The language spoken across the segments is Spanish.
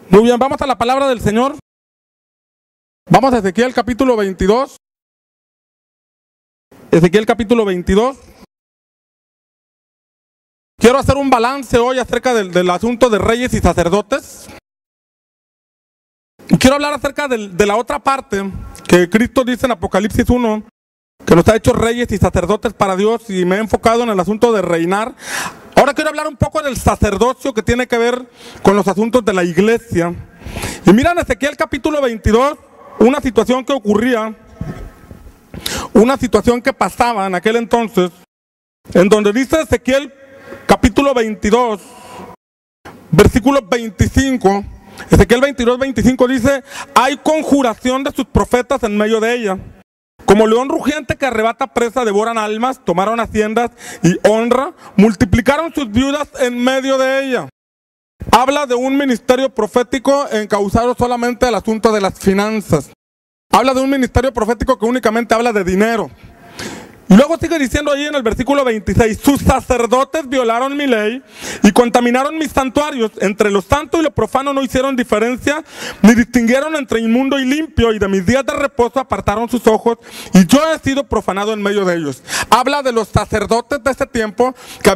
Muy bien, vamos a la palabra del Señor. Vamos a Ezequiel capítulo 22. Ezequiel capítulo 22. Quiero hacer un balance hoy acerca del asunto de reyes y sacerdotes. Y quiero hablar acerca de la otra parte que Cristo dice en Apocalipsis 1, que nos ha hecho reyes y sacerdotes para Dios, y me he enfocado en el asunto de reinar. Ahora quiero hablar un poco del sacerdocio, que tiene que ver con los asuntos de la iglesia. Y mira en Ezequiel capítulo 22, una situación que ocurría, una situación que pasaba en aquel entonces, en donde dice Ezequiel capítulo 22, versículo 25, Ezequiel 22, 25 dice: hay conjuración de sus profetas en medio de ella. Como león rugiente que arrebata presa, devoran almas, tomaron haciendas y honra, multiplicaron sus viudas en medio de ella. Habla de un ministerio profético encauzado solamente al asunto de las finanzas. Habla de un ministerio profético que únicamente habla de dinero. Y luego sigue diciendo ahí en el versículo 26, sus sacerdotes violaron mi ley y contaminaron mis santuarios. Entre lo santo y lo profano no hicieron diferencia, ni distinguieron entre inmundo y limpio, y de mis días de reposo apartaron sus ojos, y yo he sido profanado en medio de ellos. Habla de los sacerdotes de ese tiempo que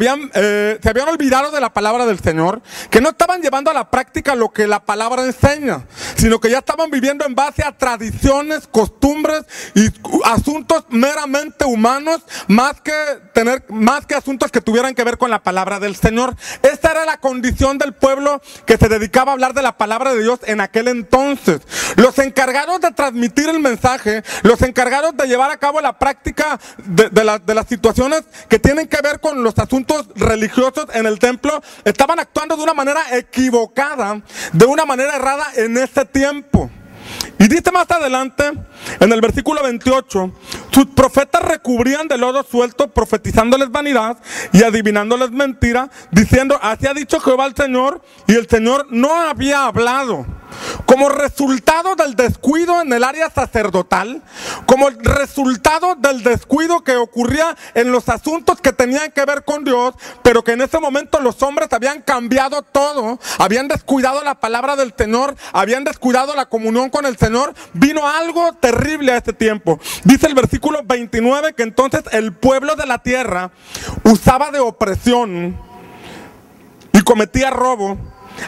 se habían olvidado de la palabra del Señor, que no estaban llevando a la práctica lo que la palabra enseña, sino que ya estaban viviendo en base a tradiciones, costumbres y asuntos meramente humanos, más que asuntos que tuvieran que ver con la palabra del Señor. Esta era la condición del pueblo que se dedicaba a hablar de la palabra de Dios en aquel entonces. Los encargados de transmitir el mensaje, los encargados de llevar a cabo la práctica de las situaciones que tienen que ver con los asuntos religiosos en el templo, estaban actuando de una manera equivocada, de una manera errada en ese tiempo. Y dice más adelante, en el versículo 28, sus profetas recubrían de lodo suelto, profetizándoles vanidad y adivinándoles mentira, diciendo: así ha dicho Jehová el Señor, y el Señor no había hablado. Como resultado del descuido en el área sacerdotal, como resultado del descuido que ocurría en los asuntos que tenían que ver con Dios, pero que en ese momento los hombres habían cambiado todo, habían descuidado la palabra del Señor, habían descuidado la comunión con el Señor, vino algo terrible a este tiempo. Dice el versículo 29 que entonces el pueblo de la tierra usaba de opresión y cometía robo.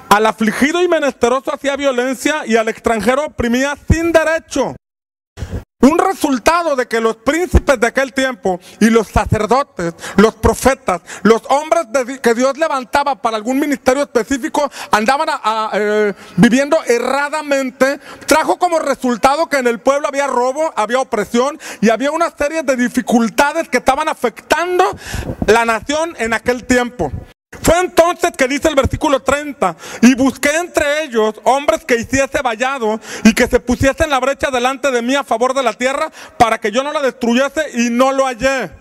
Al afligido y menesteroso hacía violencia, y al extranjero oprimía sin derecho. Un resultado de que los príncipes de aquel tiempo y los sacerdotes, los profetas, los hombres que Dios levantaba para algún ministerio específico andaban viviendo erradamente, trajo como resultado que en el pueblo había robo, había opresión y había una serie de dificultades que estaban afectando la nación en aquel tiempo. Fue entonces que dice el versículo 30, y busqué entre ellos hombres que hiciese vallado y que se pusiesen la brecha delante de mí a favor de la tierra para que yo no la destruyese, y no lo hallé.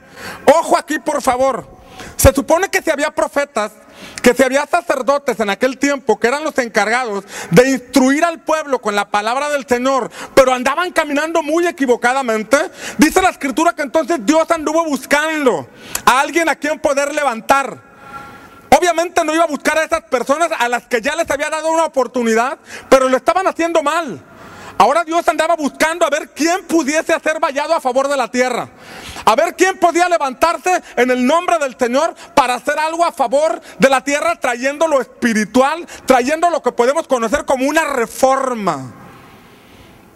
Ojo aquí, por favor. Se supone que si había profetas, que si había sacerdotes en aquel tiempo que eran los encargados de instruir al pueblo con la palabra del Señor, pero andaban caminando muy equivocadamente. Dice la escritura que entonces Dios anduvo buscando a alguien a quien poder levantar. Obviamente no iba a buscar a esas personas a las que ya les había dado una oportunidad, pero lo estaban haciendo mal. Ahora Dios andaba buscando a ver quién pudiese hacer vallado a favor de la tierra, a ver quién podía levantarse en el nombre del Señor para hacer algo a favor de la tierra, trayendo lo espiritual, trayendo lo que podemos conocer como una reforma.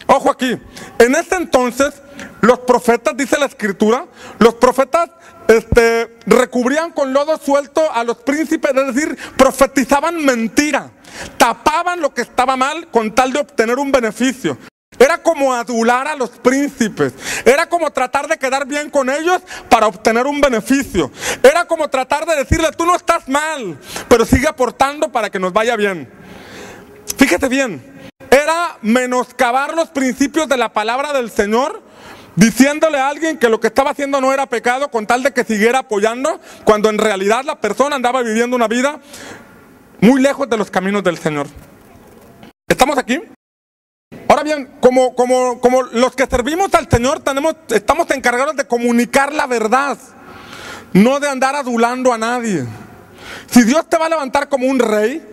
Ojo aquí, en ese entonces los profetas, dice la escritura, los profetas recubrían con lodo suelto a los príncipes, es decir, profetizaban mentira, tapaban lo que estaba mal con tal de obtener un beneficio. Era como adular a los príncipes, era como tratar de quedar bien con ellos para obtener un beneficio, era como tratar de decirle: tú no estás mal, pero sigue aportando para que nos vaya bien. Fíjate bien, era menoscabar los principios de la palabra del Señor, diciéndole a alguien que lo que estaba haciendo no era pecado con tal de que siguiera apoyando, cuando en realidad la persona andaba viviendo una vida muy lejos de los caminos del Señor. ¿Estamos aquí? Ahora bien, como los que servimos al Señor estamos encargados de comunicar la verdad, no de andar adulando a nadie. Si Dios te va a levantar como un rey,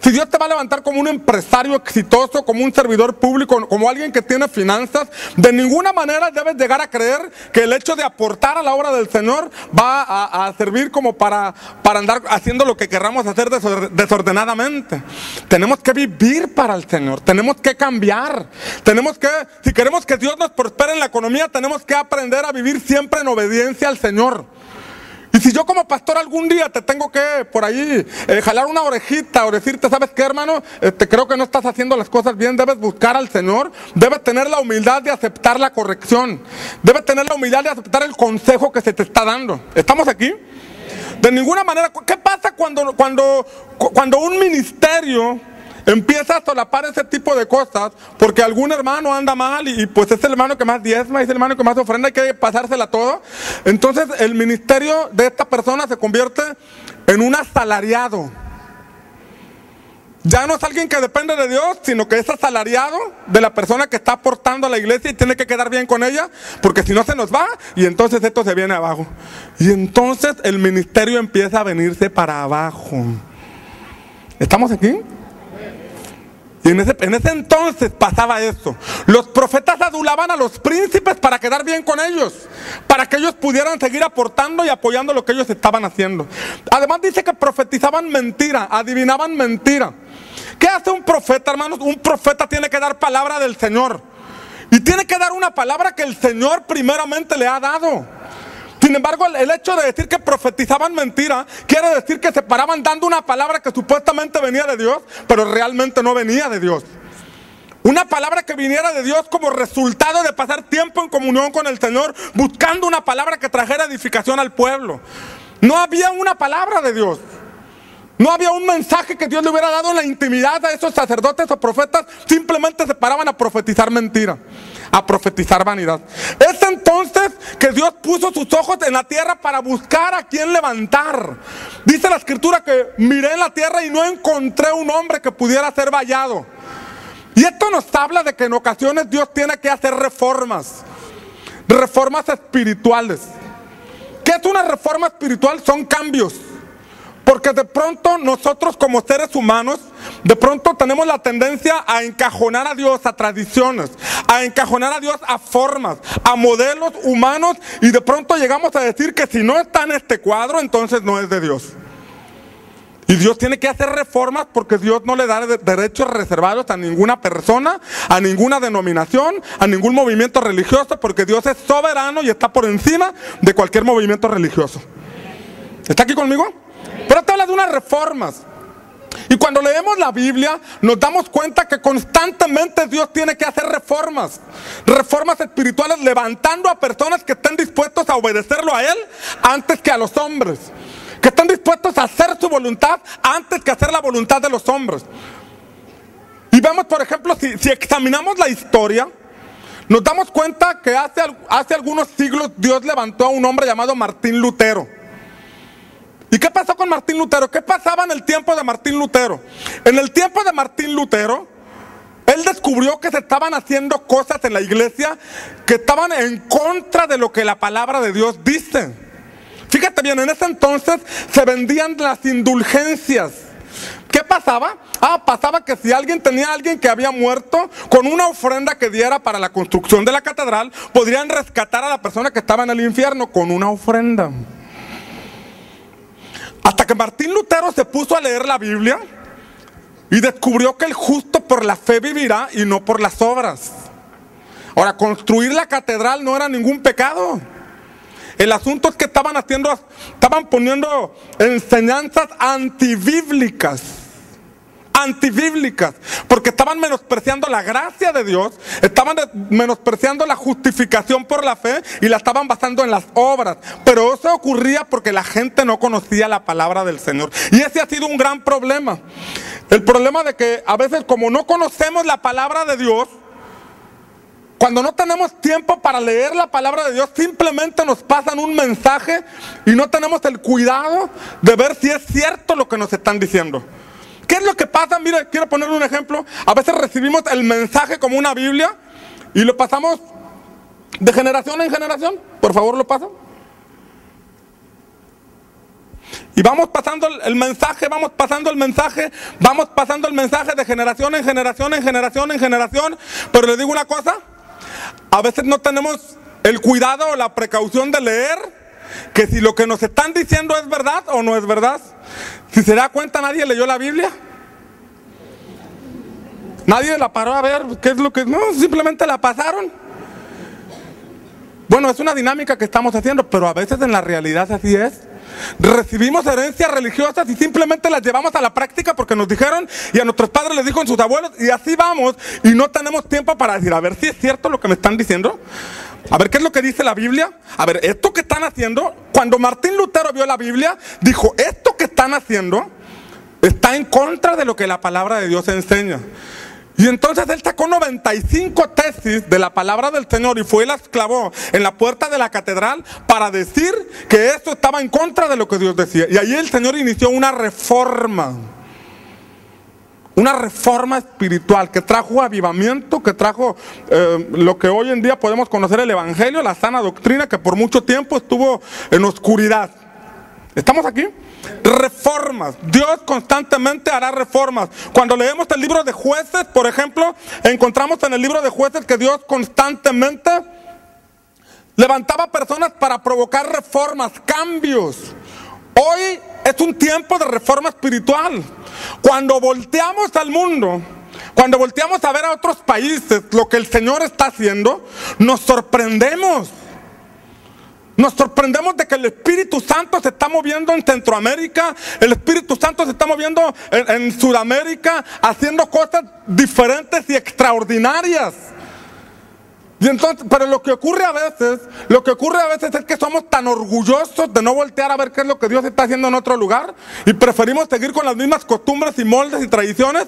si Dios te va a levantar como un empresario exitoso, como un servidor público, como alguien que tiene finanzas, de ninguna manera debes llegar a creer que el hecho de aportar a la obra del Señor va a servir como para andar haciendo lo que querramos hacer desordenadamente. Tenemos que vivir para el Señor, tenemos que cambiar, si queremos que Dios nos prospere en la economía, tenemos que aprender a vivir siempre en obediencia al Señor. Y si yo como pastor algún día te tengo que por ahí jalar una orejita o decirte, ¿sabes qué, hermano? Creo que no estás haciendo las cosas bien, debes buscar al Señor, debes tener la humildad de aceptar la corrección, debes tener la humildad de aceptar el consejo que se te está dando. ¿Estamos aquí? De ninguna manera. ¿Qué pasa cuando un ministerio empieza a solapar ese tipo de cosas porque algún hermano anda mal y pues es el hermano que más diezma, es el hermano que más ofrenda, hay que pasársela todo? Entonces el ministerio de esta persona se convierte en un asalariado. Ya no es alguien que depende de Dios, sino que es asalariado de la persona que está aportando a la iglesia y tiene que quedar bien con ella, porque si no se nos va y entonces esto se viene abajo. Y entonces el ministerio empieza a venirse para abajo. ¿Estamos aquí? Y en ese entonces pasaba eso. Los profetas adulaban a los príncipes para quedar bien con ellos, para que ellos pudieran seguir aportando y apoyando lo que ellos estaban haciendo. Además dice que profetizaban mentira, adivinaban mentira. ¿Qué hace un profeta, hermanos? Un profeta tiene que dar palabra del Señor. Y tiene que dar una palabra que el Señor primeramente le ha dado. Sin embargo, el hecho de decir que profetizaban mentira quiere decir que se paraban dando una palabra que supuestamente venía de Dios, pero realmente no venía de Dios. Una palabra que viniera de Dios como resultado de pasar tiempo en comunión con el Señor, buscando una palabra que trajera edificación al pueblo. No había una palabra de Dios. No había un mensaje que Dios le hubiera dado en la intimidad a esos sacerdotes o profetas. Simplemente se paraban a profetizar mentira, a profetizar vanidad. Es entonces que Dios puso sus ojos en la tierra para buscar a quien levantar. Dice la escritura que miré en la tierra y no encontré un hombre que pudiera ser vallado. Y esto nos habla de que en ocasiones Dios tiene que hacer reformas espirituales. ¿Qué es una reforma espiritual? Son cambios. Porque de pronto nosotros como seres humanos, de pronto tenemos la tendencia a encajonar a Dios a tradiciones, a encajonar a Dios a formas, a modelos humanos, y de pronto llegamos a decir que si no está en este cuadro, entonces no es de Dios. Y Dios tiene que hacer reformas porque Dios no le da derechos reservados a ninguna persona, a ninguna denominación, a ningún movimiento religioso, porque Dios es soberano y está por encima de cualquier movimiento religioso. ¿Está aquí conmigo? Pero te habla de unas reformas. Y cuando leemos la Biblia nos damos cuenta que constantemente Dios tiene que hacer reformas espirituales, levantando a personas que estén dispuestos a obedecerlo a Él antes que a los hombres, que estén dispuestos a hacer su voluntad antes que hacer la voluntad de los hombres. Y vemos, por ejemplo, si examinamos la historia, nos damos cuenta que hace algunos siglos Dios levantó a un hombre llamado Martín Lutero. ¿Y qué pasó con Martín Lutero? ¿Qué pasaba en el tiempo de Martín Lutero? En el tiempo de Martín Lutero, él descubrió que se estaban haciendo cosas en la iglesia que estaban en contra de lo que la palabra de Dios dice. Fíjate bien, en ese entonces se vendían las indulgencias. ¿Qué pasaba? Pasaba que si alguien tenía a alguien que había muerto, con una ofrenda que diera para la construcción de la catedral, podrían rescatar a la persona que estaba en el infierno con una ofrenda. Hasta que Martín Lutero se puso a leer la Biblia y descubrió que el justo por la fe vivirá y no por las obras. Ahora, construir la catedral no era ningún pecado. El asunto es que estaban poniendo enseñanzas antibíblicas, porque estaban menospreciando la gracia de Dios, estaban menospreciando la justificación por la fe y la estaban basando en las obras. Pero eso ocurría porque la gente no conocía la palabra del Señor. Y ese ha sido un gran problema. El problema de que a veces, como no conocemos la palabra de Dios, cuando no tenemos tiempo para leer la palabra de Dios, simplemente nos pasan un mensaje y no tenemos el cuidado de ver si es cierto lo que nos están diciendo. ¿Qué es lo que pasa? Mire, quiero ponerle un ejemplo. A veces recibimos el mensaje como una Biblia y lo pasamos de generación en generación. Por favor, lo pasan. Y vamos pasando el mensaje, vamos pasando el mensaje, vamos pasando el mensaje de generación en generación, en generación, en generación. Pero les digo una cosa, a veces no tenemos el cuidado o la precaución de leer que si lo que nos están diciendo es verdad o no es verdad. Si se da cuenta, nadie leyó la Biblia. Nadie la paró a ver qué es lo que... No, simplemente la pasaron. Bueno, es una dinámica que estamos haciendo, pero a veces en la realidad así es. Recibimos herencias religiosas y simplemente las llevamos a la práctica porque nos dijeron y a nuestros padres les dijo en sus abuelos, y así vamos, y no tenemos tiempo para decir, a ver si es cierto lo que me están diciendo, a ver qué es lo que dice la Biblia, a ver, esto que están haciendo. Cuando Martín Lutero vio la Biblia, dijo, esto que están haciendo está en contra de lo que la palabra de Dios enseña. Y entonces él sacó 95 tesis de la palabra del Señor y fue y las clavó en la puerta de la catedral para decir que esto estaba en contra de lo que Dios decía. Y ahí el Señor inició una reforma espiritual que trajo avivamiento, que trajo lo que hoy en día podemos conocer el Evangelio, la sana doctrina que por mucho tiempo estuvo en oscuridad. ¿Estamos aquí? Reformas. Dios constantemente hará reformas. Cuando leemos el libro de Jueces, por ejemplo, encontramos en el libro de Jueces que Dios constantemente levantaba personas para provocar reformas, cambios. Hoy es un tiempo de reforma espiritual. Cuando volteamos al mundo, cuando volteamos a ver a otros países lo que el Señor está haciendo, nos sorprendemos. Nos sorprendemos de que el Espíritu Santo se está moviendo en Centroamérica, el Espíritu Santo se está moviendo en Sudamérica, haciendo cosas diferentes y extraordinarias. Y entonces, pero lo que ocurre a veces es que somos tan orgullosos de no voltear a ver qué es lo que Dios está haciendo en otro lugar y preferimos seguir con las mismas costumbres y moldes y tradiciones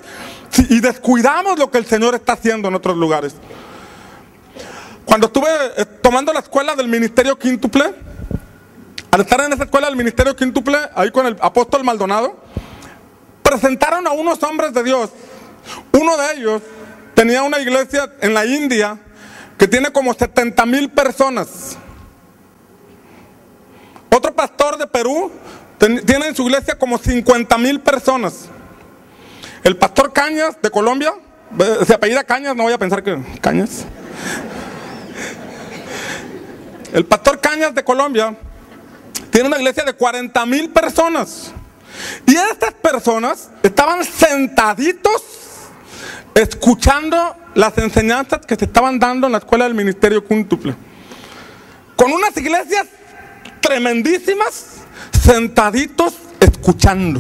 y descuidamos lo que el Señor está haciendo en otros lugares. Cuando estuve tomando la escuela del Ministerio Quíntuple, al estar en esa escuela del Ministerio Quíntuple, ahí con el apóstol Maldonado, presentaron a unos hombres de Dios. Uno de ellos tenía una iglesia en la India que tiene como 70,000 personas. Otro pastor de Perú tiene en su iglesia como 50,000 personas. El pastor Cañas de Colombia, se apellida Cañas, no voy a pensar que Cañas. El pastor Cañas de Colombia tiene una iglesia de 40,000 personas. Y estas personas estaban sentaditos escuchando las enseñanzas que se estaban dando en la escuela del Ministerio Quíntuple. Con unas iglesias tremendísimas, sentaditos escuchando.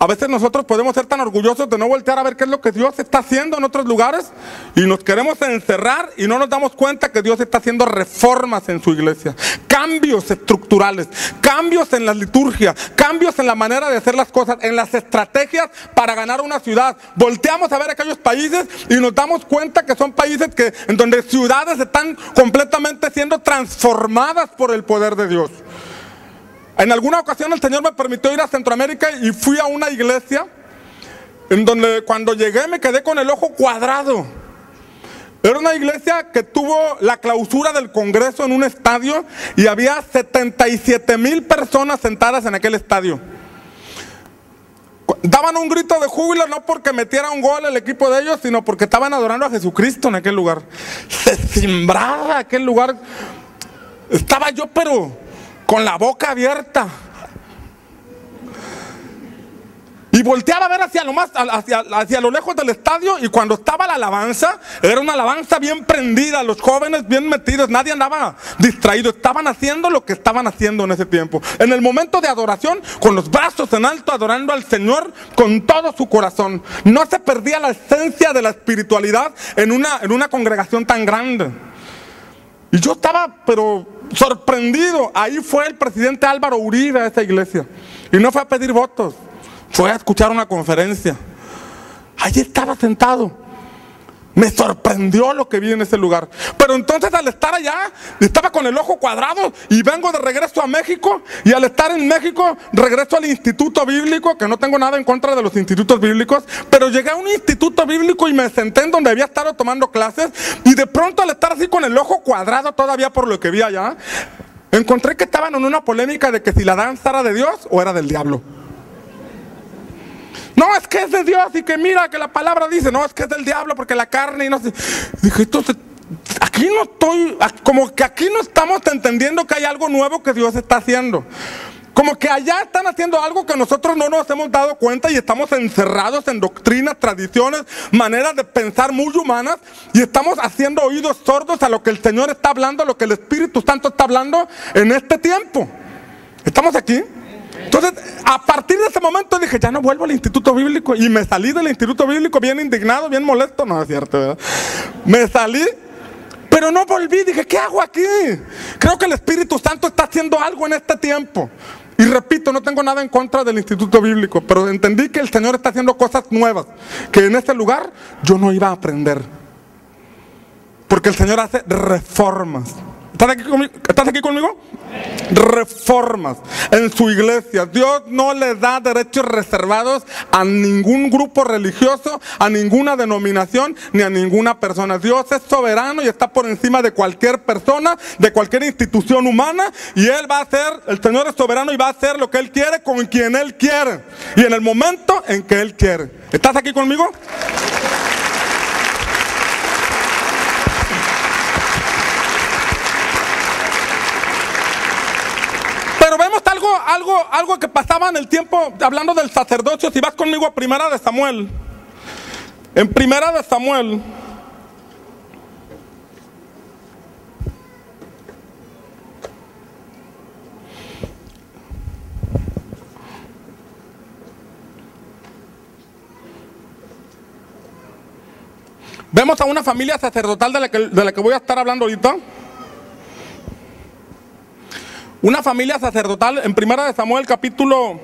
A veces nosotros podemos ser tan orgullosos de no voltear a ver qué es lo que Dios está haciendo en otros lugares y nos queremos encerrar y no nos damos cuenta que Dios está haciendo reformas en su iglesia, cambios estructurales, cambios en la liturgia, cambios en la manera de hacer las cosas, en las estrategias para ganar una ciudad. Volteamos a ver aquellos países y nos damos cuenta que son países en donde ciudades están completamente siendo transformadas por el poder de Dios. En alguna ocasión el Señor me permitió ir a Centroamérica y fui a una iglesia en donde cuando llegué me quedé con el ojo cuadrado. Era una iglesia que tuvo la clausura del Congreso en un estadio y había 77,000 personas sentadas en aquel estadio. Daban un grito de júbilo no porque metiera un gol el equipo de ellos, sino porque estaban adorando a Jesucristo en aquel lugar. Se cimbraba aquel lugar. Estaba yo pero con la boca abierta. Y volteaba a ver hacia lo lejos del estadio, y cuando estaba la alabanza, era una alabanza bien prendida, los jóvenes bien metidos, nadie andaba distraído, estaban haciendo lo que estaban haciendo en ese tiempo. En el momento de adoración, con los brazos en alto, adorando al Señor con todo su corazón. No se perdía la esencia de la espiritualidad en una congregación tan grande. Y yo estaba, pero sorprendido. Ahí fue el presidente Álvaro Uribe a esa iglesia. Y no fue a pedir votos, fue a escuchar una conferencia. Allí estaba sentado. Me sorprendió lo que vi en ese lugar. Pero entonces al estar allá, estaba con el ojo cuadrado y vengo de regreso a México. Y al estar en México, regreso al instituto bíblico, que no tengo nada en contra de los institutos bíblicos. Pero llegué a un instituto bíblico y me senté en donde había estado tomando clases. Y de pronto al estar así con el ojo cuadrado todavía por lo que vi allá, encontré que estaban en una polémica de que si la danza era de Dios o era del diablo. No, es que es de Dios y que mira que la palabra dice, no, es que es del diablo porque la carne y no sé. Dije, entonces, aquí no estoy, como que aquí no estamos entendiendo que hay algo nuevo que Dios está haciendo. Como que allá están haciendo algo que nosotros no nos hemos dado cuenta y estamos encerrados en doctrinas, tradiciones, maneras de pensar muy humanas y estamos haciendo oídos sordos a lo que el Señor está hablando, a lo que el Espíritu Santo está hablando en este tiempo. ¿Estamos aquí? Entonces, a partir de ese momento dije, ya no vuelvo al instituto bíblico. Y me salí del instituto bíblico bien indignado, bien molesto. No es cierto, ¿verdad? Me salí, pero no volví. Dije, ¿qué hago aquí? Creo que el Espíritu Santo está haciendo algo en este tiempo. Y repito, no tengo nada en contra del instituto bíblico, pero entendí que el Señor está haciendo cosas nuevas, que en este lugar yo no iba a aprender. Porque el Señor hace reformas. ¿Estás aquí conmigo? Reformas en su iglesia. Dios no le da derechos reservados a ningún grupo religioso, a ninguna denominación, ni a ninguna persona. Dios es soberano y está por encima de cualquier persona, de cualquier institución humana, y Él va a hacer, el Señor es soberano y va a hacer lo que Él quiere con quien Él quiere y en el momento en que Él quiere. ¿Estás aquí conmigo? Pero vemos algo que pasaba en el tiempo, hablando del sacerdocio. Si vas conmigo a Primera de Samuel. En Primera de Samuel. Vemos a una familia sacerdotal de la que voy a estar hablando ahorita. Una familia sacerdotal en Primera de Samuel capítulo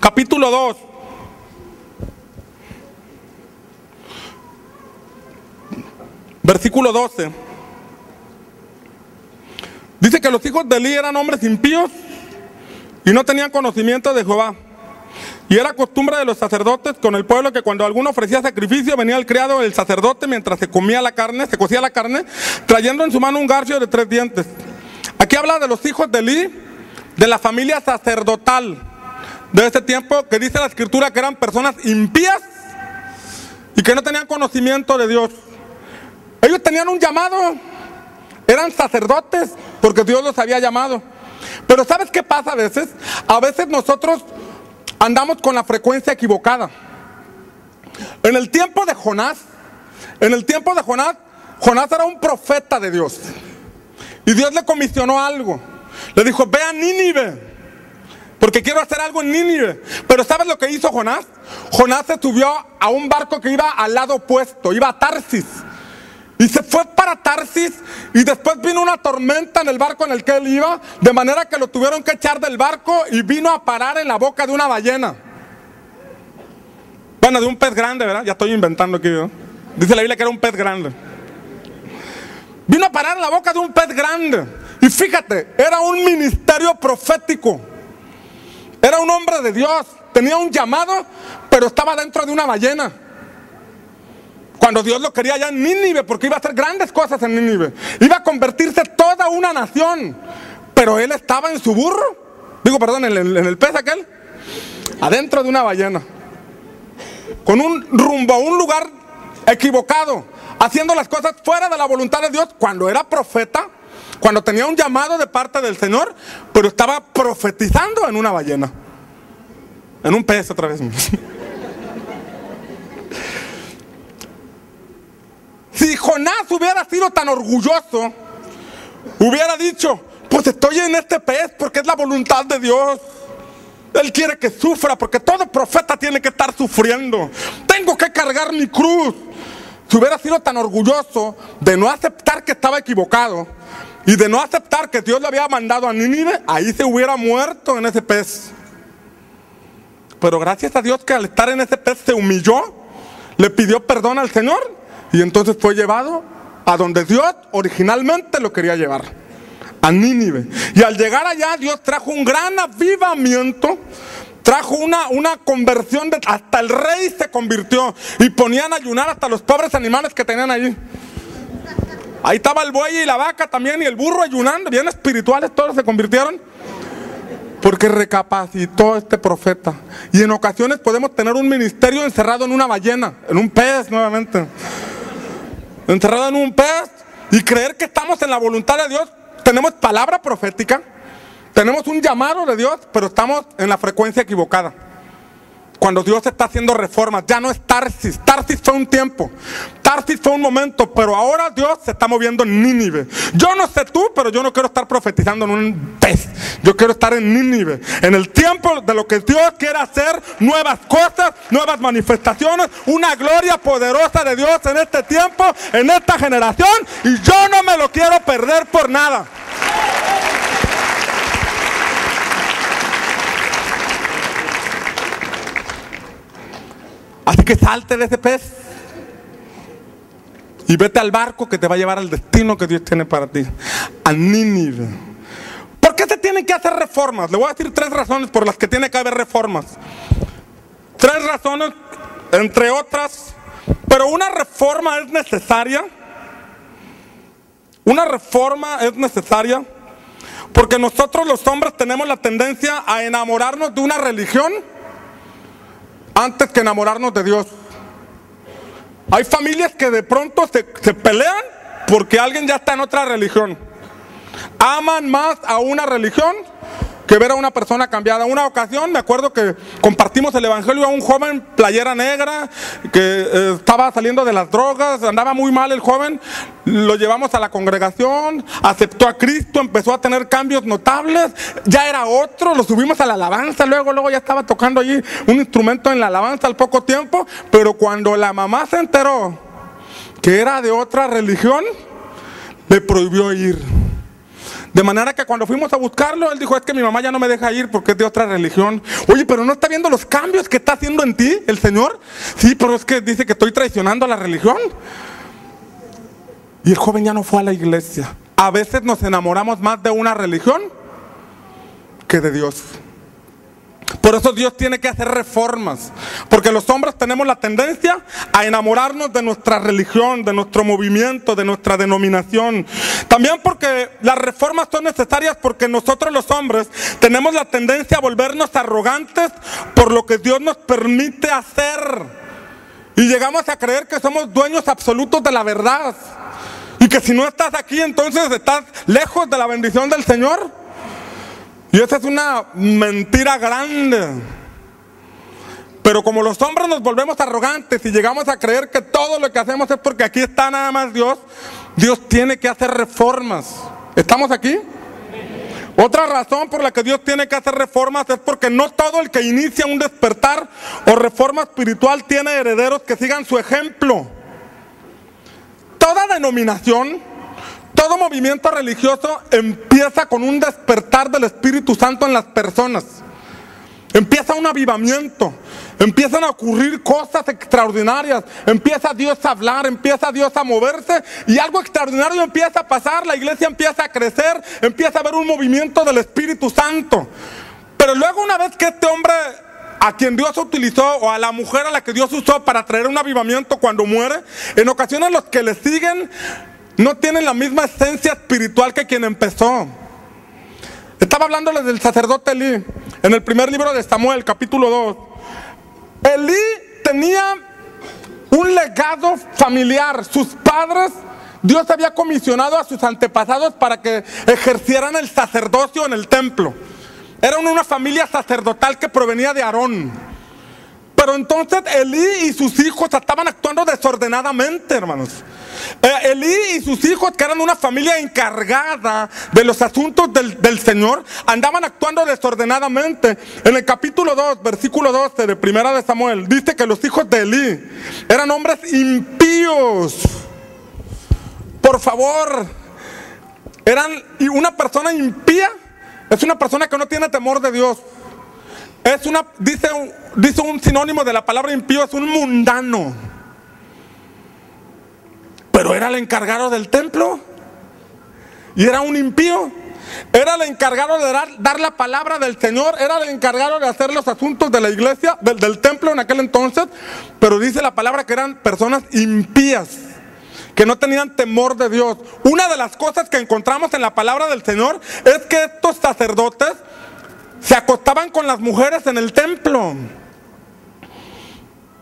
2. Versículo 12. Dice que los hijos de Elí eran hombres impíos y no tenían conocimiento de Jehová. Y era costumbre de los sacerdotes con el pueblo que cuando alguno ofrecía sacrificio, venía el criado del sacerdote mientras se cocía la carne, trayendo en su mano un garfio de 3 dientes. Aquí habla de los hijos de Elí, de la familia sacerdotal de ese tiempo, que dice la escritura que eran personas impías y que no tenían conocimiento de Dios. Ellos tenían un llamado, eran sacerdotes porque Dios los había llamado. Pero ¿sabes qué pasa a veces? A veces nosotros andamos con la frecuencia equivocada. En el tiempo de Jonás, Jonás era un profeta de Dios. Y Dios le comisionó algo. Le dijo, ve a Nínive, porque quiero hacer algo en Nínive. Pero ¿sabes lo que hizo Jonás? Jonás se subió a un barco que iba al lado opuesto, iba a Tarsis. Y se fue para Tarsis y después vino una tormenta en el barco en el que él iba, de manera que lo tuvieron que echar del barco y vino a parar en la boca de una ballena. Bueno, de un pez grande, ¿verdad? Ya estoy inventando aquí, ¿no? Dice la Biblia que era un pez grande. Vino a parar en la boca de un pez grande. Y fíjate, era un ministerio profético. Era un hombre de Dios. Tenía un llamado, pero estaba dentro de una ballena. Cuando Dios lo quería allá en Nínive, porque iba a hacer grandes cosas en Nínive. Iba a convertirse toda una nación. Pero él estaba en su burro. En el pez aquel. Adentro de una ballena. Con un rumbo a un lugar equivocado. Haciendo las cosas fuera de la voluntad de Dios, cuando era profeta, cuando tenía un llamado de parte del Señor, pero estaba profetizando en una ballena, en un pez otra vez. Si Jonás hubiera sido tan orgulloso, hubiera dicho, pues estoy en este pez porque es la voluntad de Dios. Él quiere que sufra porque todo profeta tiene que estar sufriendo. Tengo que cargar mi cruz. Si hubiera sido tan orgulloso de no aceptar que estaba equivocado y de no aceptar que Dios le había mandado a Nínive, ahí se hubiera muerto en ese pez. Pero gracias a Dios que al estar en ese pez se humilló, le pidió perdón al Señor y entonces fue llevado a donde Dios originalmente lo quería llevar, a Nínive. Y al llegar allá Dios trajo un gran avivamiento. Trajo una conversión, hasta el rey se convirtió y ponían a ayunar hasta los pobres animales que tenían allí. Ahí estaba el buey y la vaca también y el burro ayunando, bien espirituales todos se convirtieron. Porque recapacitó este profeta. Y en ocasiones podemos tener un ministerio encerrado en una ballena, en un pez nuevamente. Encerrado en un pez y creer que estamos en la voluntad de Dios. Tenemos palabra profética, tenemos un llamado de Dios, pero estamos en la frecuencia equivocada. Cuando Dios está haciendo reformas, ya no es Tarsis. Tarsis fue un tiempo, Tarsis fue un momento, pero ahora Dios se está moviendo en Nínive. Yo no sé tú, pero yo no quiero estar profetizando en un pez. Yo quiero estar en Nínive, en el tiempo de lo que Dios quiere hacer, nuevas cosas, nuevas manifestaciones, una gloria poderosa de Dios en este tiempo, en esta generación, y yo no me lo quiero perder por nada. Así que salte de ese pez y vete al barco que te va a llevar al destino que Dios tiene para ti, a Nínive. ¿Por qué se tienen que hacer reformas? Le voy a decir 3 razones por las que tiene que haber reformas. 3 razones, entre otras, pero una reforma es necesaria. Una reforma es necesaria porque nosotros los hombres tenemos la tendencia a enamorarnos de una religión antes que enamorarnos de Dios. Hay familias que de pronto se pelean porque alguien ya está en otra religión. Aman más a una religión que ver a una persona cambiada. Una ocasión me acuerdo que compartimos el evangelio a un joven playera negra que estaba saliendo de las drogas, andaba muy mal el joven. Lo llevamos a la congregación, aceptó a Cristo, empezó a tener cambios notables, ya era otro, lo subimos a la alabanza, luego ya estaba tocando allí un instrumento en la alabanza al poco tiempo. Pero cuando la mamá se enteró que era de otra religión, le prohibió ir. De manera que cuando fuimos a buscarlo, él dijo: es que mi mamá ya no me deja ir porque es de otra religión. Oye, pero ¿no está viendo los cambios que está haciendo en ti el Señor? Sí, pero es que dice que estoy traicionando a la religión. Y el joven ya no fue a la iglesia. A veces nos enamoramos más de una religión que de Dios. Por eso Dios tiene que hacer reformas, porque los hombres tenemos la tendencia a enamorarnos de nuestra religión, de nuestro movimiento, de nuestra denominación. También porque las reformas son necesarias porque nosotros los hombres tenemos la tendencia a volvernos arrogantes por lo que Dios nos permite hacer. Y llegamos a creer que somos dueños absolutos de la verdad. Y que si no estás aquí, entonces estás lejos de la bendición del Señor. Y esa es una mentira grande. Pero como los hombres nos volvemos arrogantes y llegamos a creer que todo lo que hacemos es porque aquí está nada más Dios, Dios tiene que hacer reformas. ¿Estamos aquí? Otra razón por la que Dios tiene que hacer reformas es porque no todo el que inicia un despertar o reforma espiritual tiene herederos que sigan su ejemplo. Toda denominación, todo movimiento religioso empieza con un despertar del Espíritu Santo en las personas. Empieza un avivamiento, empiezan a ocurrir cosas extraordinarias, empieza Dios a hablar, empieza Dios a moverse y algo extraordinario empieza a pasar, la iglesia empieza a crecer, empieza a haber un movimiento del Espíritu Santo. Pero luego, una vez que este hombre a quien Dios utilizó, o a la mujer a la que Dios usó para traer un avivamiento cuando muere, en ocasiones los que le siguen no tienen la misma esencia espiritual que quien empezó. Estaba hablándoles del sacerdote Elí en el primer libro de Samuel, capítulo 2. Elí tenía un legado familiar. Sus padres, Dios había comisionado a sus antepasados para que ejercieran el sacerdocio en el templo. Eran una familia sacerdotal que provenía de Aarón. Pero entonces Elí y sus hijos estaban actuando desordenadamente, hermanos. Elí y sus hijos, que eran una familia encargada de los asuntos del Señor, andaban actuando desordenadamente. En el capítulo 2, versículo 12 de Primera de Samuel, dice que los hijos de Elí eran hombres impíos. Por favor, y una persona impía es una persona que no tiene temor de Dios. Dice un sinónimo de la palabra impío, es un mundano. Pero era el encargado del templo y era un impío. Era el encargado de dar la palabra del Señor, era el encargado de hacer los asuntos de la iglesia, del templo en aquel entonces. Pero dice la palabra que eran personas impías. que no tenían temor de Dios. Una de las cosas que encontramos en la palabra del Señor es que estos sacerdotes se acostaban con las mujeres en el templo.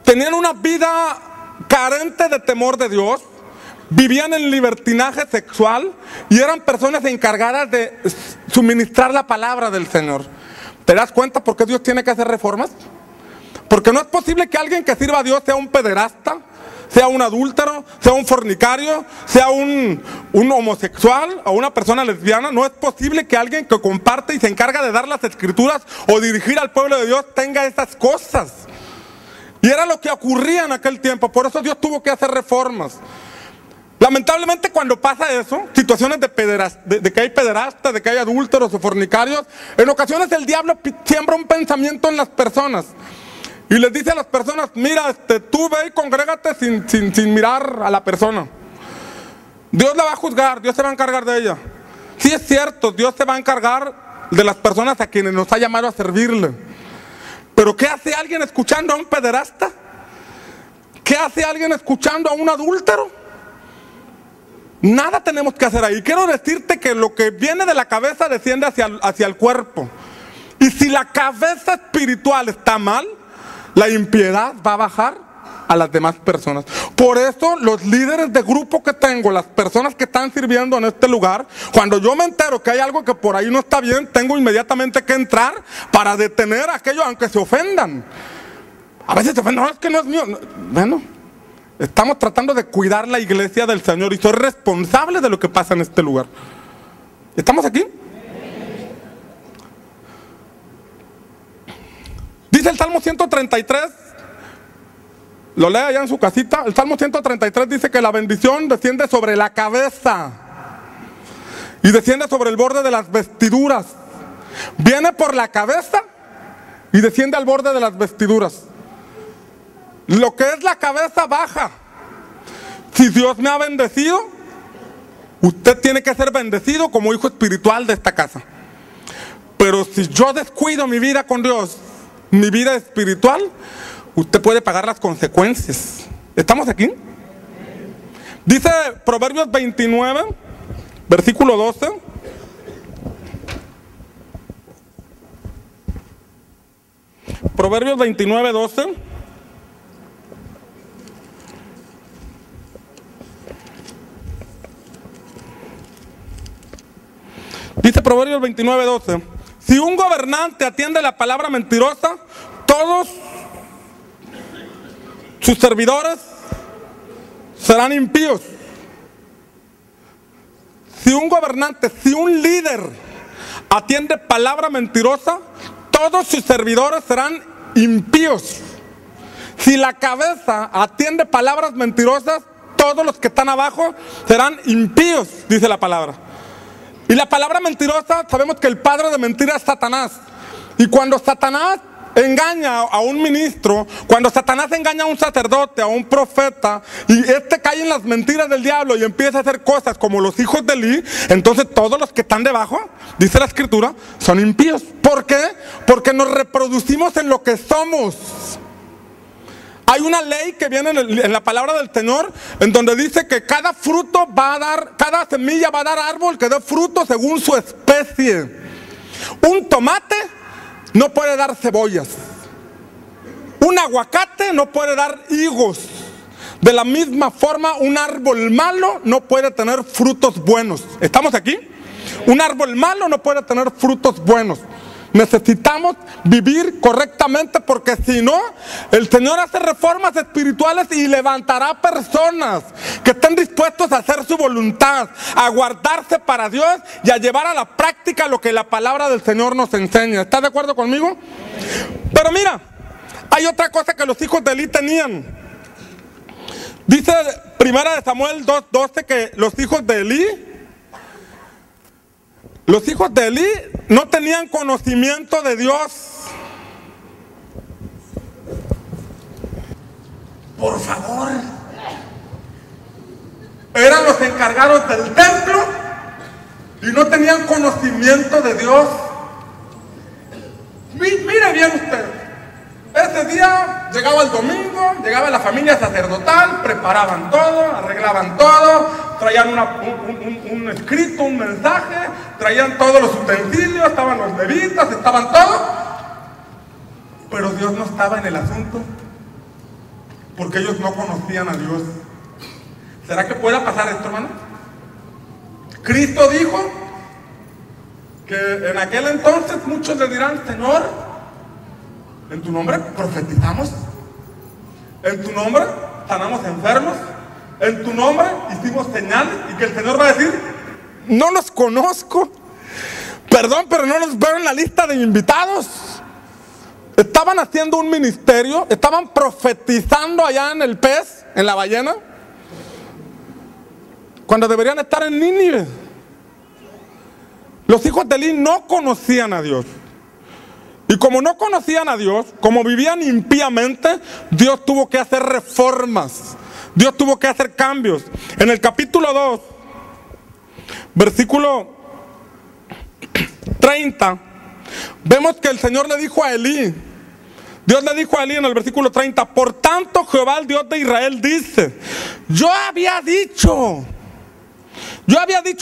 Tenían una vida carente de temor de Dios, vivían en libertinaje sexual y eran personas encargadas de suministrar la palabra del Señor. ¿Te das cuenta por qué Dios tiene que hacer reformas? Porque no es posible que alguien que sirva a Dios sea un pederasta, sea un adúltero, sea un fornicario, sea un homosexual o una persona lesbiana. No es posible que alguien que comparte y se encarga de dar las escrituras o dirigir al pueblo de Dios tenga esas cosas. Y era lo que ocurría en aquel tiempo. Por eso Dios tuvo que hacer reformas. Lamentablemente, cuando pasa eso, situaciones de que hay pederastas, de que hay adúlteros o fornicarios, en ocasiones el diablo siembra un pensamiento en las personas y les dice a las personas: mira, tú ve y congrégate sin mirar a la persona. Dios la va a juzgar, Dios se va a encargar de ella. Sí, es cierto, Dios se va a encargar de las personas a quienes nos ha llamado a servirle. Pero ¿qué hace alguien escuchando a un pederasta? ¿Qué hace alguien escuchando a un adúltero? Nada tenemos que hacer ahí. Quiero decirte que lo que viene de la cabeza desciende hacia el cuerpo. Y si la cabeza espiritual está mal, la impiedad va a bajar a las demás personas. Por eso los líderes de grupo que tengo, las personas que están sirviendo en este lugar, cuando yo me entero que hay algo que por ahí no está bien, tengo inmediatamente que entrar para detener aquello, aunque se ofendan. A veces se ofenden: no, es que no es mío. Bueno, estamos tratando de cuidar la iglesia del Señor y soy responsable de lo que pasa en este lugar. ¿Estamos aquí? Dice el Salmo 133, lo lee allá en su casita. El Salmo 133 dice que la bendición desciende sobre la cabeza y desciende sobre el borde de las vestiduras. Viene por la cabeza y desciende al borde de las vestiduras. Lo que es la cabeza baja. Si Dios me ha bendecido, usted tiene que ser bendecido como hijo espiritual de esta casa. Pero si yo descuido mi vida con Dios, mi vida espiritual, usted puede pagar las consecuencias. ¿Estamos aquí? Dice Proverbios 29, versículo 12. Proverbios 29, 12. Dice Proverbios 29, 12. Si un gobernante atiende la palabra mentirosa, todos sus servidores serán impíos. Si un gobernante, si un líder atiende palabra mentirosa, todos sus servidores serán impíos. Si la cabeza atiende palabras mentirosas, todos los que están abajo serán impíos, dice la palabra. Y la palabra mentirosa, sabemos que el padre de mentira es Satanás. Y cuando Satanás engaña a un ministro, cuando Satanás engaña a un sacerdote, a un profeta, y este cae en las mentiras del diablo y empieza a hacer cosas como los hijos de Elí, entonces todos los que están debajo, dice la escritura, son impíos. ¿Por qué? Porque nos reproducimos en lo que somos. Hay una ley que viene en la palabra del Señor, en donde dice que cada fruto va a dar, cada semilla va a dar árbol que dé fruto según su especie. Un tomate no puede dar cebollas. Un aguacate no puede dar higos. De la misma forma, un árbol malo no puede tener frutos buenos. ¿Estamos aquí? Un árbol malo no puede tener frutos buenos. Necesitamos vivir correctamente, porque si no, el Señor hace reformas espirituales y levantará personas que estén dispuestos a hacer su voluntad, a guardarse para Dios y a llevar a la práctica lo que la palabra del Señor nos enseña. ¿Estás de acuerdo conmigo? Pero mira, hay otra cosa que los hijos de Elí tenían. Dice 1 Samuel 2:12 que los hijos de Elí no tenían conocimiento de Dios. Por favor. Eran los encargados del templo y no tenían conocimiento de Dios. Mire bien usted. Ese día llegaba el domingo, llegaba la familia sacerdotal, preparaban todo, arreglaban todo, traían un escrito, un mensaje, traían todos los utensilios, estaban los levitas, estaban todo. Pero Dios no estaba en el asunto, porque ellos no conocían a Dios. ¿Será que pueda pasar esto, hermano? Cristo dijo que en aquel entonces muchos le dirán: Señor, en tu nombre profetizamos, en tu nombre sanamos enfermos, en tu nombre hicimos señales, y que el Señor va a decir: no los conozco, perdón, pero no los veo en la lista de invitados. Estaban haciendo un ministerio, estaban profetizando allá en el pez, en la ballena, cuando deberían estar en Nínive. Los hijos de Elí no conocían a Dios. Y como no conocían a Dios, como vivían impíamente, Dios tuvo que hacer reformas. Dios tuvo que hacer cambios. En el capítulo 2, versículo 30, vemos que el Señor le dijo a Elí, Dios le dijo a Elí en el versículo 30: por tanto Jehová, el Dios de Israel, dice: yo había dicho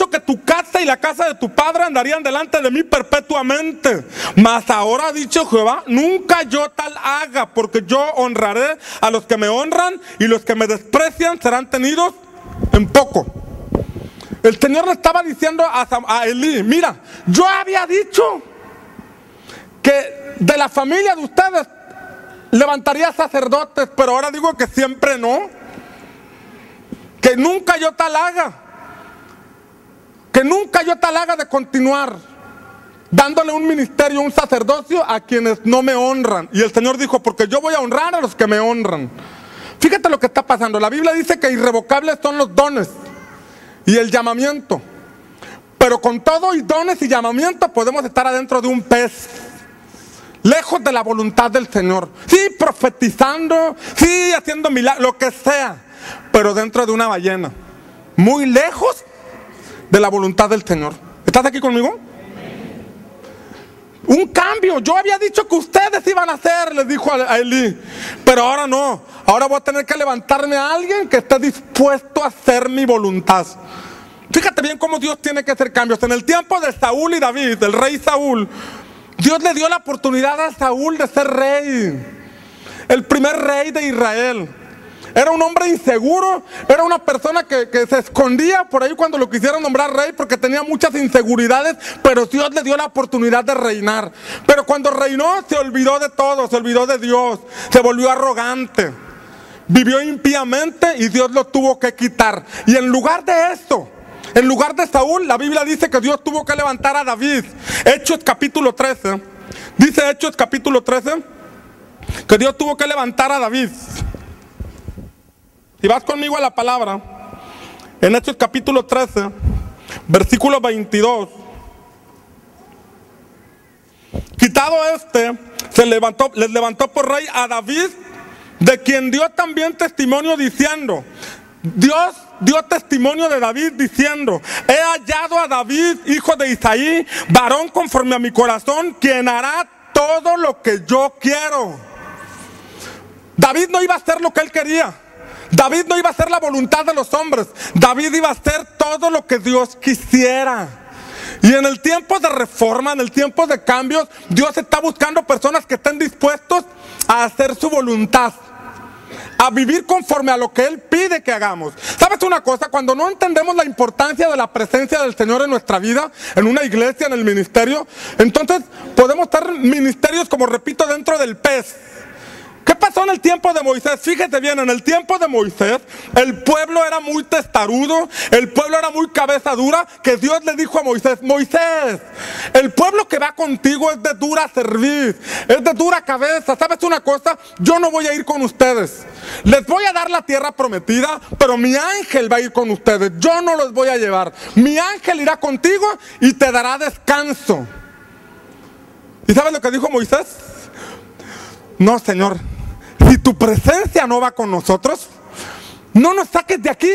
que tu casa y la casa de tu padre andarían delante de mí perpetuamente. Mas ahora ha dicho Jehová: nunca yo tal haga, porque yo honraré a los que me honran, y los que me desprecian serán tenidos en poco. El Señor le estaba diciendo a Elí: mira, yo había dicho que de la familia de ustedes levantaría sacerdotes, pero ahora digo que siempre no. Que nunca yo tal haga. Que nunca yo tal haga de continuar dándole un ministerio, un sacerdocio a quienes no me honran. Y el Señor dijo: porque yo voy a honrar a los que me honran. Fíjate lo que está pasando. La Biblia dice que irrevocables son los dones y el llamamiento. Pero con todo y dones y llamamiento podemos estar adentro de un pez, lejos de la voluntad del Señor. Sí, profetizando, sí, haciendo milagros, lo que sea, pero dentro de una ballena, muy lejos de la voluntad del Señor. ¿Estás aquí conmigo? Un cambio. Yo había dicho que ustedes iban a hacer, les dijo a Elí, pero ahora no. Ahora voy a tener que levantarme a alguien que esté dispuesto a hacer mi voluntad. Fíjate bien cómo Dios tiene que hacer cambios. En el tiempo de Saúl y David, el rey Saúl, Dios le dio la oportunidad a Saúl de ser rey, el primer rey de Israel. Era un hombre inseguro, era una persona que se escondía por ahí cuando lo quisieron nombrar rey, porque tenía muchas inseguridades, pero Dios le dio la oportunidad de reinar. Pero cuando reinó se olvidó de todo, se olvidó de Dios, se volvió arrogante, vivió impíamente y Dios lo tuvo que quitar. Y en lugar de esto, en lugar de Saúl, la Biblia dice que Dios tuvo que levantar a David. Hechos capítulo 13, dice Hechos capítulo 13, que Dios tuvo que levantar a David. Si vas conmigo a la palabra, en Hechos capítulo 13, versículo 22. Quitado les levantó por rey a David, de quien dio también testimonio diciendo, Dios dio testimonio de David diciendo: he hallado a David, hijo de Isaí, varón conforme a mi corazón, quien hará todo lo que yo quiero. David no iba a hacer lo que él quería. David no iba a hacer la voluntad de los hombres. David iba a hacer todo lo que Dios quisiera. Y en el tiempo de reforma, en el tiempo de cambios, Dios está buscando personas que estén dispuestos a hacer su voluntad, a vivir conforme a lo que Él pide que hagamos. ¿Sabes una cosa? Cuando no entendemos la importancia de la presencia del Señor en nuestra vida, en una iglesia, en el ministerio, entonces podemos estar ministerios, como repito, dentro del pez. ¿Qué pasó en el tiempo de Moisés? Fíjate bien, en el tiempo de Moisés, el pueblo era muy testarudo, el pueblo era muy cabeza dura, que Dios le dijo a Moisés: Moisés, el pueblo que va contigo es de dura cerviz, es de dura cabeza. ¿Sabes una cosa? Yo no voy a ir con ustedes. Les voy a dar la tierra prometida, pero mi ángel va a ir con ustedes. Yo no los voy a llevar. Mi ángel irá contigo y te dará descanso. ¿Y sabes lo que dijo Moisés? No, Señor, si tu presencia no va con nosotros, no nos saques de aquí.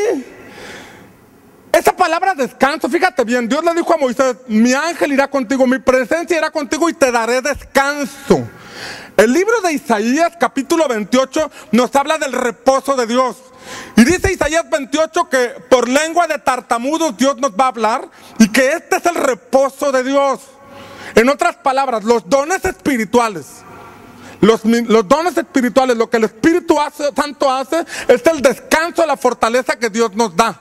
Esa palabra descanso, fíjate bien, Dios le dijo a Moisés, mi ángel irá contigo, mi presencia irá contigo y te daré descanso. El libro de Isaías, capítulo 28, nos habla del reposo de Dios. Y dice Isaías 28 que por lengua de tartamudos Dios nos va a hablar y que este es el reposo de Dios. En otras palabras, los dones espirituales, los dones espirituales, lo que el Espíritu Santo hace es el descanso, la fortaleza que Dios nos da.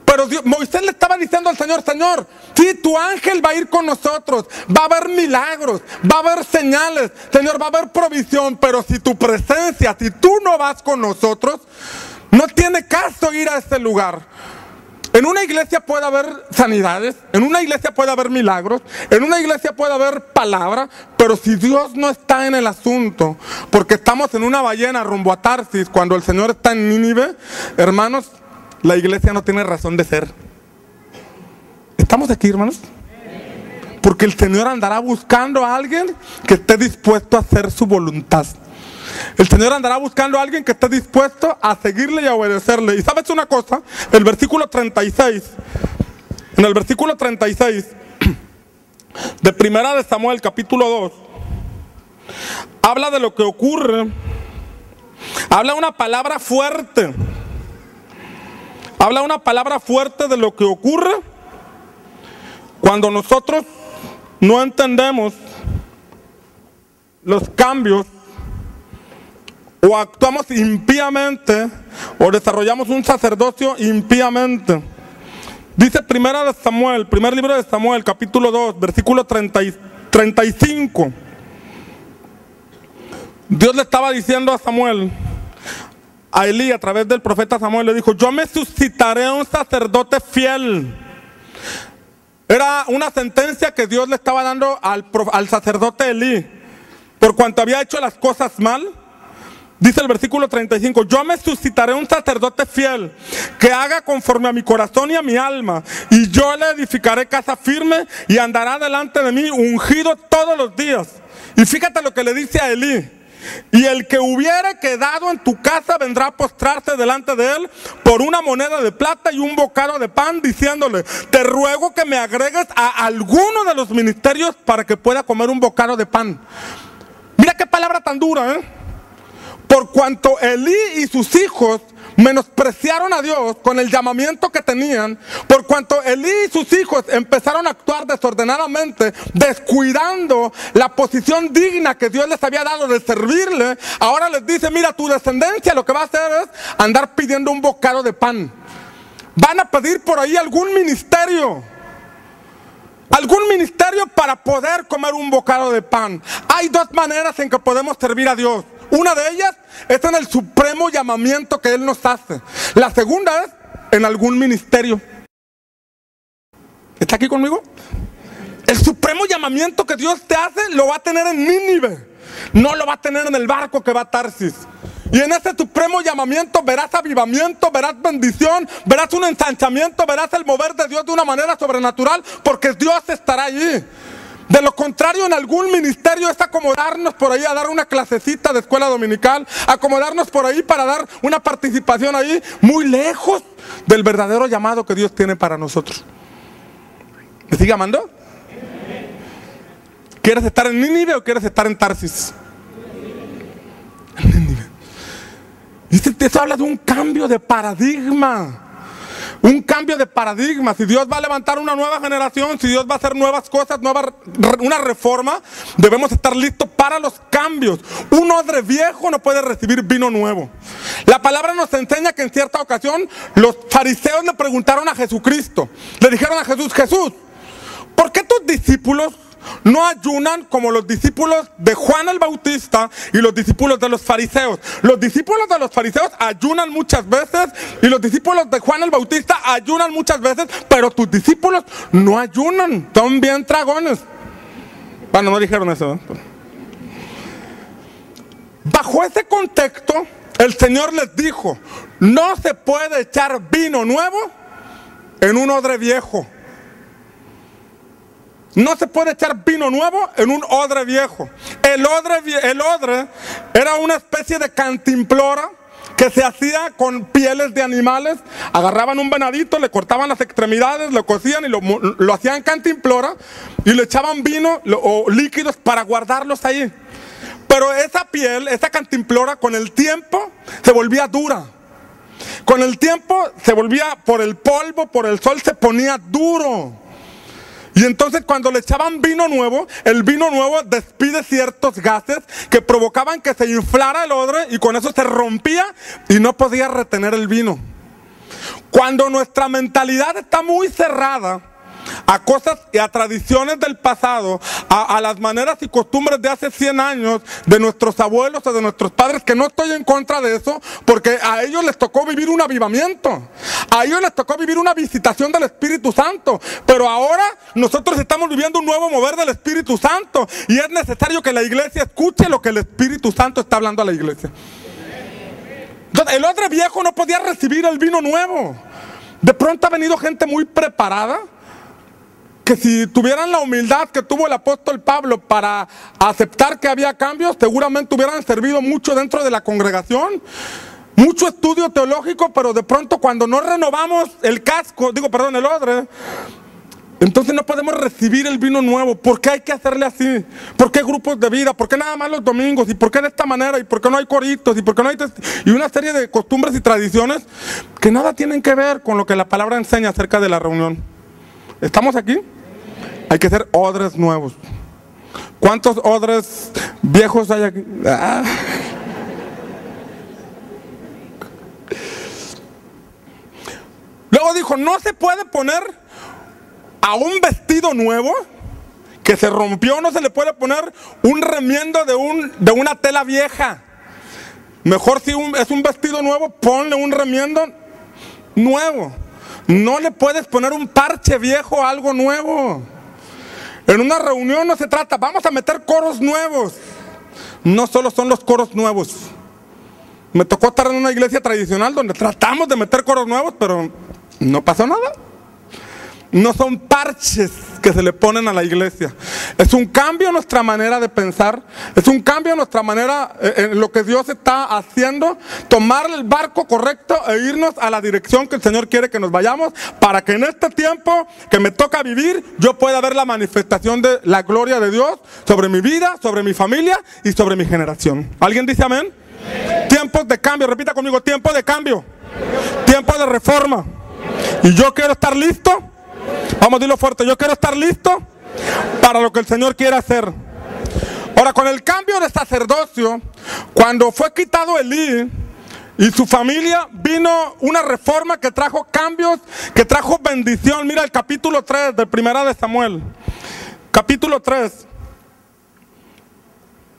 Pero Moisés le estaba diciendo al Señor, Señor, sí, tu ángel va a ir con nosotros, va a haber milagros, va a haber señales, Señor, va a haber provisión, pero si tu presencia, si tú no vas con nosotros, no tiene caso ir a ese lugar. En una iglesia puede haber sanidades, en una iglesia puede haber milagros, en una iglesia puede haber palabra, pero si Dios no está en el asunto, porque estamos en una ballena rumbo a Tarsis, cuando el Señor está en Nínive, hermanos, la iglesia no tiene razón de ser. ¿Estamos aquí, hermanos? Porque el Señor andará buscando a alguien que esté dispuesto a hacer su voluntad. El Señor andará buscando a alguien que esté dispuesto a seguirle y a obedecerle. Y sabes una cosa, el versículo 36, en el versículo 36 de Primera de Samuel, capítulo 2, habla de lo que ocurre, habla una palabra fuerte. Habla una palabra fuerte de lo que ocurre cuando nosotros no entendemos los cambios o actuamos impíamente o desarrollamos un sacerdocio impíamente. Dice Primera de Samuel, primer libro de Samuel, capítulo 2, versículo 35. Dios le estaba diciendo a Samuel, a Elí, a través del profeta Samuel, le dijo, yo me suscitaré un sacerdote fiel. Era una sentencia que Dios le estaba dando al sacerdote Elí, por cuanto había hecho las cosas mal. Dice el versículo 35, yo me suscitaré un sacerdote fiel, que haga conforme a mi corazón y a mi alma, y yo le edificaré casa firme, y andará delante de mí ungido todos los días. Y fíjate lo que le dice a Elí. Y el que hubiere quedado en tu casa vendrá a postrarse delante de él por una moneda de plata y un bocado de pan, diciéndole, te ruego que me agregues a alguno de los ministerios para que pueda comer un bocado de pan. Mira qué palabra tan dura, ¿eh? Por cuanto Elí y sus hijos menospreciaron a Dios con el llamamiento que tenían, por cuanto Elí y sus hijos empezaron a actuar desordenadamente, descuidando la posición digna que Dios les había dado de servirle, ahora les dice, mira, tu descendencia lo que va a hacer es andar pidiendo un bocado de pan. Van a pedir por ahí algún ministerio para poder comer un bocado de pan. Hay dos maneras en que podemos servir a Dios. Una de ellas es en el supremo llamamiento que Él nos hace. La segunda es en algún ministerio. ¿Está aquí conmigo? El supremo llamamiento que Dios te hace lo va a tener en Nínive. No lo va a tener en el barco que va a Tarsis. Y en ese supremo llamamiento verás avivamiento, verás bendición, verás un ensanchamiento, verás el mover de Dios de una manera sobrenatural, porque Dios estará allí. De lo contrario, en algún ministerio es acomodarnos por ahí a dar una clasecita de escuela dominical, acomodarnos por ahí para dar una participación ahí, muy lejos del verdadero llamado que Dios tiene para nosotros. ¿Me sigue amando? ¿Quieres estar en Nínive o quieres estar en Tarsis? En Nínive. Y eso habla de un cambio de paradigma. Un cambio de paradigma. Si Dios va a levantar una nueva generación, si Dios va a hacer nuevas cosas, una reforma, debemos estar listos para los cambios. Un odre viejo no puede recibir vino nuevo. La palabra nos enseña que en cierta ocasión los fariseos le preguntaron a Jesucristo, le dijeron a Jesús, Jesús, ¿por qué tus discípulos no ayunan como los discípulos de Juan el Bautista y los discípulos de los fariseos? Los discípulos de los fariseos ayunan muchas veces y los discípulos de Juan el Bautista ayunan muchas veces, pero tus discípulos no ayunan, son bien tragones. Bueno, no dijeron eso, ¿eh? Bajo ese contexto, el Señor les dijo, no se puede echar vino nuevo en un odre viejo. No se puede echar vino nuevo en un odre viejo. El odre era una especie de cantimplora que se hacía con pieles de animales. Agarraban un venadito, le cortaban las extremidades, lo cocían y lo hacían cantimplora y le echaban vino o líquidos para guardarlos ahí. Pero esa piel, esa cantimplora, con el tiempo se volvía dura. Con el tiempo se volvía, por el polvo, por el sol, se ponía duro. Y entonces cuando le echaban vino nuevo, el vino nuevo despide ciertos gases que provocaban que se inflara el odre y con eso se rompía y no podía retener el vino. Cuando nuestra mentalidad está muy cerrada a cosas y a tradiciones del pasado, a las maneras y costumbres de hace 100 años, de nuestros abuelos o de nuestros padres, que no estoy en contra de eso, porque a ellos les tocó vivir un avivamiento, a ellos les tocó vivir una visitación del Espíritu Santo, pero ahora nosotros estamos viviendo un nuevo mover del Espíritu Santo y es necesario que la iglesia escuche lo que el Espíritu Santo está hablando a la iglesia. Entonces, el odre viejo no podía recibir el vino nuevo. De pronto ha venido gente muy preparada, que si tuvieran la humildad que tuvo el apóstol Pablo para aceptar que había cambios, seguramente hubieran servido mucho dentro de la congregación, mucho estudio teológico, pero de pronto cuando no renovamos el el odre, entonces no podemos recibir el vino nuevo. ¿Por qué hay que hacerle así? ¿Por qué grupos de vida? ¿Por qué nada más los domingos? ¿Y por qué de esta manera? ¿Y por qué no hay coritos? ¿Y por qué no hay y una serie de costumbres y tradiciones que nada tienen que ver con lo que la palabra enseña acerca de la reunión? ¿Estamos aquí? Hay que hacer odres nuevos. ¿Cuántos odres viejos hay aquí? Luego dijo, no se puede poner a un vestido nuevo que se rompió, no se le puede poner un remiendo de una tela vieja. Mejor si es un vestido nuevo, ponle un remiendo nuevo. No le puedes poner un parche viejo a algo nuevo. En una reunión no se trata, vamos a meter coros nuevos. No solo son los coros nuevos. Me tocó estar en una iglesia tradicional donde tratamos de meter coros nuevos, pero no pasó nada. No son parches que se le ponen a la iglesia. Es un cambio en nuestra manera de pensar. Es un cambio en nuestra manera, en lo que Dios está haciendo. Tomar el barco correcto e irnos a la dirección que el Señor quiere que nos vayamos, para que en este tiempo que me toca vivir, yo pueda ver la manifestación de la gloria de Dios sobre mi vida, sobre mi familia y sobre mi generación. ¿Alguien dice amén? Tiempos de cambio, repita conmigo, tiempo de cambio, tiempo de reforma. Y yo quiero estar listo. Vamos a decirlo fuerte, yo quiero estar listo para lo que el Señor quiere hacer. Ahora, con el cambio de sacerdocio, cuando fue quitado Elí y su familia, vino una reforma que trajo cambios, que trajo bendición. Mira el capítulo 3 de Primera de Samuel. Capítulo 3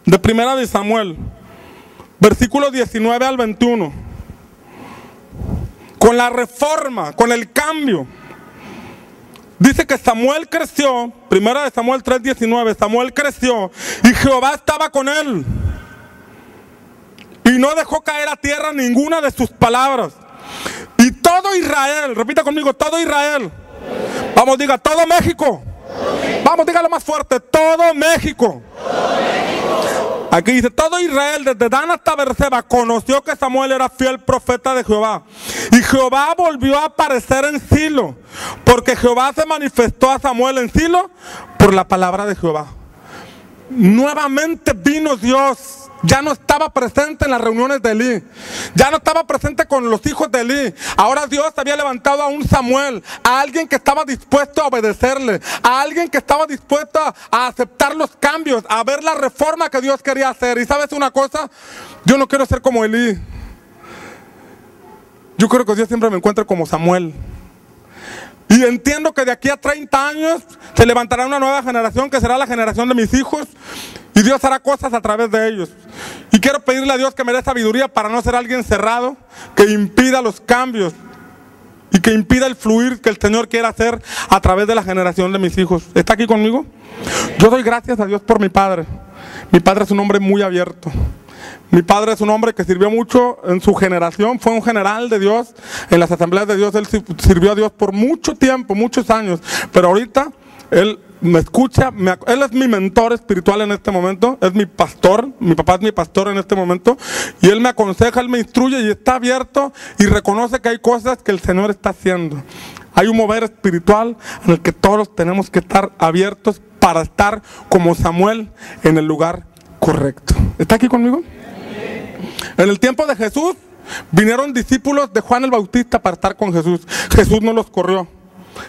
de Primera de Samuel, versículos 19 al 21. Con la reforma, con el cambio. Dice que Samuel creció, Primera de Samuel 3:19, Samuel creció y Jehová estaba con él. Y no dejó caer a tierra ninguna de sus palabras. Y todo Israel, repita conmigo, todo Israel. Vamos, diga, todo México. Vamos, dígalo más fuerte, todo México. Aquí dice, todo Israel, desde Dan hasta Berseba, conoció que Samuel era fiel profeta de Jehová. Y Jehová volvió a aparecer en Silo, porque Jehová se manifestó a Samuel en Silo por la palabra de Jehová. Nuevamente vino Dios. Ya no estaba presente en las reuniones de Elí. Ya no estaba presente con los hijos de Elí. Ahora Dios había levantado a un Samuel, a alguien que estaba dispuesto a obedecerle, a alguien que estaba dispuesto a aceptar los cambios, a ver la reforma que Dios quería hacer. Y ¿sabes una cosa? Yo no quiero ser como Elí. Yo quiero que Dios siempre me encuentre como Samuel. Y entiendo que de aquí a 30 años se levantará una nueva generación que será la generación de mis hijos. Y Dios hará cosas a través de ellos. Y quiero pedirle a Dios que me dé sabiduría para no ser alguien cerrado, que impida los cambios y que impida el fluir que el Señor quiere hacer a través de la generación de mis hijos. ¿Está aquí conmigo? Yo doy gracias a Dios por mi padre. Mi padre es un hombre muy abierto. Mi padre es un hombre que sirvió mucho en su generación, fue un general de Dios en las asambleas de Dios. Él sirvió a Dios por mucho tiempo, muchos años, pero ahorita él me escucha, él es mi mentor espiritual en este momento, es mi pastor, mi papá es mi pastor en este momento, y él me aconseja, él me instruye y está abierto y reconoce que hay cosas que el Señor está haciendo. Hay un mover espiritual en el que todos tenemos que estar abiertos para estar como Samuel en el lugar correcto. ¿Está aquí conmigo? En el tiempo de Jesús vinieron discípulos de Juan el Bautista para estar con Jesús. Jesús no los corrió,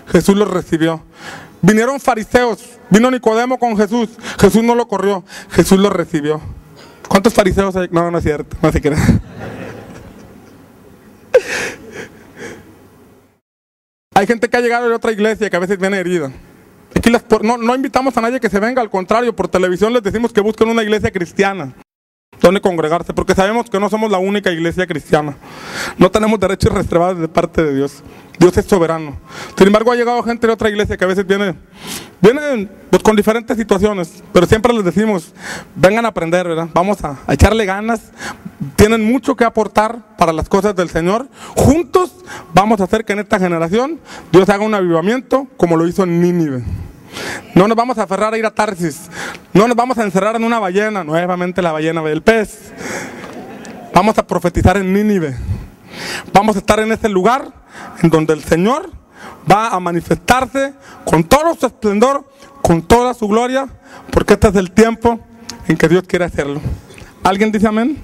Jesús los recibió. Vinieron fariseos, vino Nicodemo con Jesús, Jesús no lo corrió, Jesús los recibió. ¿Cuántos fariseos hay? No, no es cierto, no se crea. Hay gente que ha llegado de otra iglesia que a veces viene herida. Aquí no invitamos a nadie que se venga, al contrario, por televisión les decimos que busquen una iglesia cristiana donde congregarse, porque sabemos que no somos la única iglesia cristiana. No tenemos derechos reservados de parte de Dios. Dios es soberano. Sin embargo, ha llegado gente de otra iglesia que a veces vienen pues, con diferentes situaciones, pero siempre les decimos, vengan a aprender, ¿verdad? Vamos a echarle ganas. Tienen mucho que aportar para las cosas del Señor. Juntos vamos a hacer que en esta generación Dios haga un avivamiento como lo hizo en Nínive. No nos vamos a aferrar a ir a Tarsis. No nos vamos a encerrar en una ballena, nuevamente la ballena del pez. Vamos a profetizar en Nínive. Vamos a estar en ese lugar en donde el Señor va a manifestarse con todo su esplendor, con toda su gloria, porque este es el tiempo en que Dios quiere hacerlo. ¿Alguien dice amén?